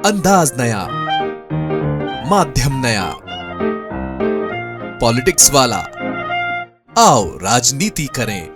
अंदाज नया, माध्यम नया, पॉलिटिक्स वाला, आओ राजनीति करें।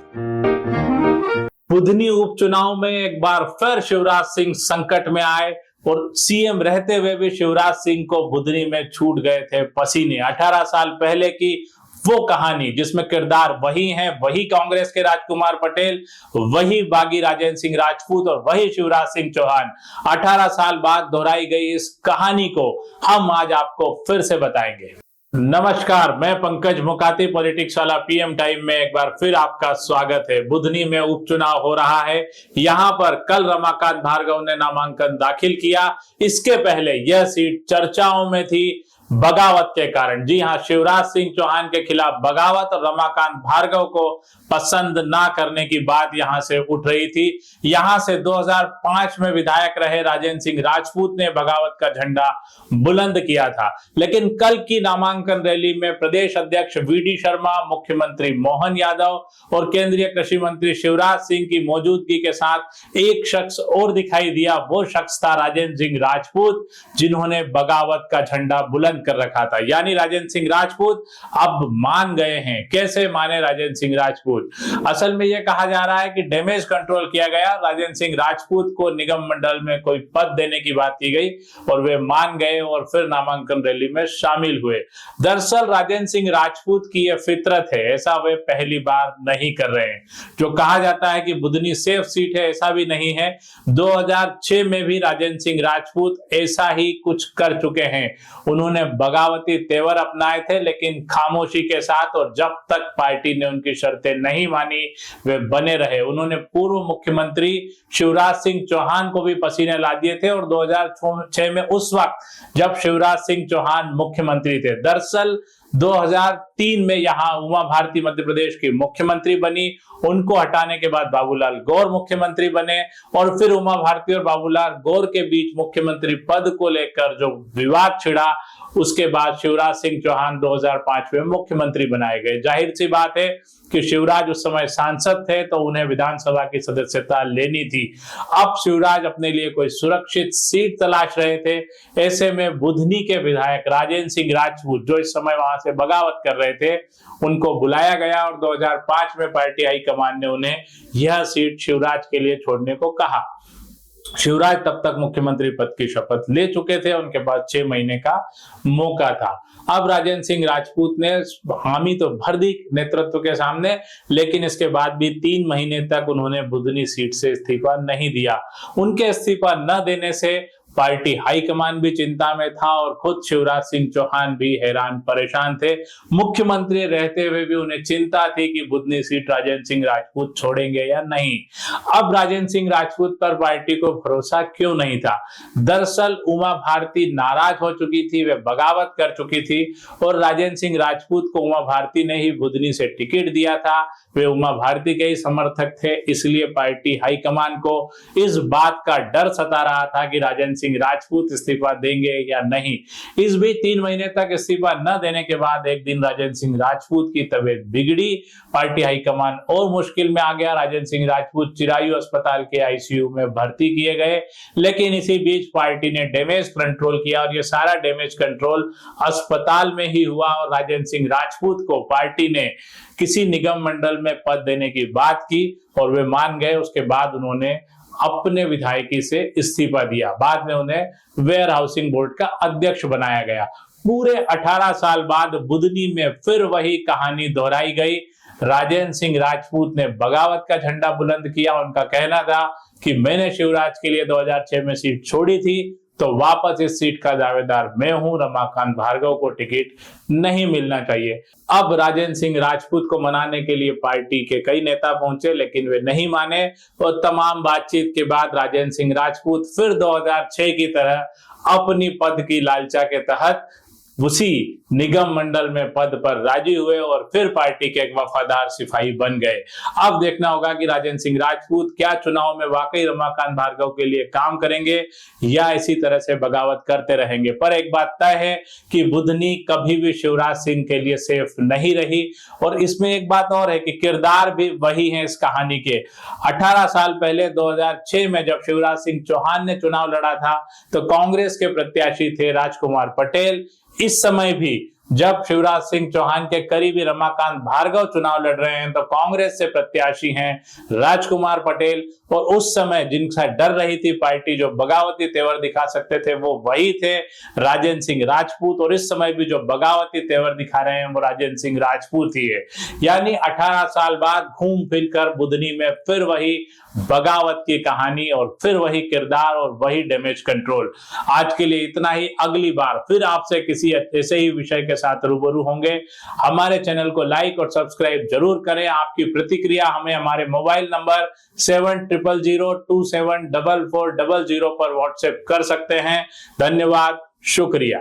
बुधनी उपचुनाव में एक बार फिर शिवराज सिंह संकट में आए और सीएम रहते हुए भी शिवराज सिंह को बुधनी में छूट गए थे पसीने। 18 साल पहले की वो कहानी जिसमें किरदार वही हैं, वही कांग्रेस के राजकुमार पटेल, वही बागी राजेंद्र सिंह राजपूत और वही शिवराज सिंह चौहान। 18 साल बाद दोहराई गई इस कहानी को हम आज आपको फिर से बताएंगे। नमस्कार, मैं पंकज मुकाती, पॉलिटिक्स वाला पीएम टाइम में एक बार फिर आपका स्वागत है। बुधनी में उपचुनाव हो रहा है। यहां पर कल रमाकांत भार्गव ने नामांकन दाखिल किया। इसके पहले यह सीट चर्चाओं में थी बगावत के कारण। जी हां, शिवराज सिंह चौहान के खिलाफ बगावत और रमाकांत भार्गव को पसंद ना करने की बात यहां से उठ रही थी। यहां से 2005 में विधायक रहे राजेंद्र सिंह राजपूत ने बगावत का झंडा बुलंद किया था। लेकिन कल की नामांकन रैली में प्रदेश अध्यक्ष वीडी शर्मा, मुख्यमंत्री मोहन यादव और केंद्रीय कृषि मंत्री शिवराज सिंह की मौजूदगी के साथ एक शख्स और दिखाई दिया। वो शख्स था राजेंद्र सिंह राजपूत, जिन्होंने बगावत का झंडा बुलंद कर रखा था। यानी राजेंद्र सिंह राजपूत अब मान गए हैं। कैसे माने राजेंद्र सिंह राजपूत? असल में यह कहा जा रहा है कि डैमेज कंट्रोल किया गया। राजेंद्र सिंह राजपूत को निगम मंडल में कोई पद देने की बात की गई और वे मान गए और फिर नामांकन रैली में शामिल हुए। दरअसल राजेंद्र सिंह राजपूत की यह फितरत है, ऐसा वे पहली बार नहीं कर रहे हैं। जो कहा जाता है कि बुधनी सेफ सीट है, ऐसा भी नहीं है। 2006 में भी राजेंद्र सिंह राजपूत ऐसा ही कुछ कर चुके हैं। उन्होंने बगावती तेवर अपनाए थे, लेकिन खामोशी के साथ, और जब तक पार्टी ने उनकी शर्तें नहीं मानी वे बने रहे। उन्होंने पूर्व मुख्यमंत्री शिवराज सिंह चौहान को भी पसीने ला दिए थे और 2006 में, उस वक्त जब शिवराज सिंह चौहान मुख्यमंत्री थे। दरअसल 2003 में यहां उमा भारती मध्य प्रदेश की मुख्यमंत्री बनी। उनको हटाने के बाद बाबूलाल गौर मुख्यमंत्री बने और फिर उमा भारती और बाबूलाल गौर के बीच मुख्यमंत्री पद को लेकर जो विवाद छिड़ा, उसके बाद शिवराज सिंह चौहान 2005 में मुख्यमंत्री बनाए गए। जाहिर सी बात है कि शिवराज उस समय सांसद थे तो उन्हें विधानसभा की सदस्यता लेनी थी। अब शिवराज अपने लिए कोई सुरक्षित सीट तलाश रहे थे। ऐसे में बुधनी के विधायक राजेंद्र सिंह राजपूत, जो इस समय वहां से बगावत कर रहे थे, उनको बुलाया गया और 2005 में पार्टी हाईकमान ने उन्हें यह सीट शिवराज के लिए छोड़ने को कहा। शिवराज तब तक मुख्यमंत्री पद की शपथ ले चुके थे, उनके पास 6 महीने का मौका था। अब राजेंद्र सिंह राजपूत ने हामी तो भर दी नेतृत्व के सामने, लेकिन इसके बाद भी 3 महीने तक उन्होंने बुधनी सीट से इस्तीफा नहीं दिया। उनके इस्तीफा न देने से पार्टी हाईकमान भी चिंता में था और खुद शिवराज सिंह चौहान भी हैरान परेशान थे। मुख्यमंत्री रहते हुए भी उन्हें चिंता थी कि बुधनी सीट राजेंद्र सिंह राजपूत छोड़ेंगे या नहीं। अब राजेंद्र सिंह राजपूत पर पार्टी को भरोसा क्यों नहीं था? दरअसल उमा भारती नाराज हो चुकी थी, वे बगावत कर चुकी थी और राजेंद्र सिंह राजपूत को उमा भारती ने ही बुधनी से टिकट दिया था। वे उमा भारती के ही समर्थक थे, इसलिए पार्टी हाईकमान को इस बात का डर सता रहा था कि राजेंद्र सिंह राजपूत इस्तीफा देंगे या नहीं। इस बीच 3 महीने तक इस्तीफा न देने के बाद एक दिन राजेंद्र सिंह राजपूत की तबीयत बिगड़ी। पार्टी हाईकमान और मुश्किल में आ गया। राजेंद्र सिंह राजपूत चिरायु अस्पताल के आईसीयू में भर्ती किए गए। लेकिन इसी बीच पार्टी ने डैमेज कंट्रोल किया और यह सारा डैमेज कंट्रोल अस्पताल में ही हुआ और राजेंद्र सिंह राजपूत को पार्टी ने किसी निगम मंडल में पद देने की बात की और वे मान गए। उसके बाद उन्होंने अपने विधायकी से इस्तीफा दिया। बाद में उन्हें वेयर हाउसिंग बोर्ड का अध्यक्ष बनाया गया। पूरे 18 साल बाद बुधनी में फिर वही कहानी दोहराई गई। राजेंद्र सिंह राजपूत ने बगावत का झंडा बुलंद किया। उनका कहना था कि मैंने शिवराज के लिए 2006 में सीट छोड़ी थी, तो वापस इस सीट का दावेदार मैं हूं। रमाकांत भार्गव को टिकट नहीं मिलना चाहिए। अब राजेंद्र सिंह राजपूत को मनाने के लिए पार्टी के कई नेता पहुंचे, लेकिन वे नहीं माने और तमाम बातचीत के बाद राजेंद्र सिंह राजपूत फिर 2006 की तरह अपनी पद की लालसा के तहत उसी निगम मंडल में पद पर राजी हुए और फिर पार्टी के एक वफादार सिपाही बन गए। अब देखना होगा कि राजेंद्र सिंह राजपूत क्या चुनाव में वाकई रमाकांत भार्गव के लिए काम करेंगे या इसी तरह से बगावत करते रहेंगे। पर एक बात तय है कि बुधनी कभी भी शिवराज सिंह के लिए सेफ नहीं रही। और इसमें एक बात और है कि किरदार भी वही है इस कहानी के। 18 साल पहले 2006 में जब शिवराज सिंह चौहान ने चुनाव लड़ा था तो कांग्रेस के प्रत्याशी थे राजकुमार पटेल। इस समय भी जब शिवराज सिंह चौहान के करीबी रमाकांत भार्गव चुनाव लड़ रहे हैं तो कांग्रेस से प्रत्याशी हैं राजकुमार पटेल। और उस समय जिनसे डर रही थी पार्टी, जो बगावती तेवर दिखा सकते थे, वो वही थे राजेंद्र सिंह राजपूत। और इस समय भी जो बगावती तेवर दिखा रहे हैं वो राजेंद्र सिंह राजपूत ही है। यानी 18 साल बाद घूम फिर कर बुधनी में फिर वही बगावत की कहानी और फिर वही किरदार और वही डैमेज कंट्रोल। आज के लिए इतना ही। अगली बार फिर आपसे किसी ऐसे ही विषय के साथ रूबरू होंगे। हमारे चैनल को लाइक और सब्सक्राइब जरूर करें। आपकी प्रतिक्रिया हमें हमारे मोबाइल नंबर 7000274400 पर व्हाट्सएप कर सकते हैं। धन्यवाद, शुक्रिया।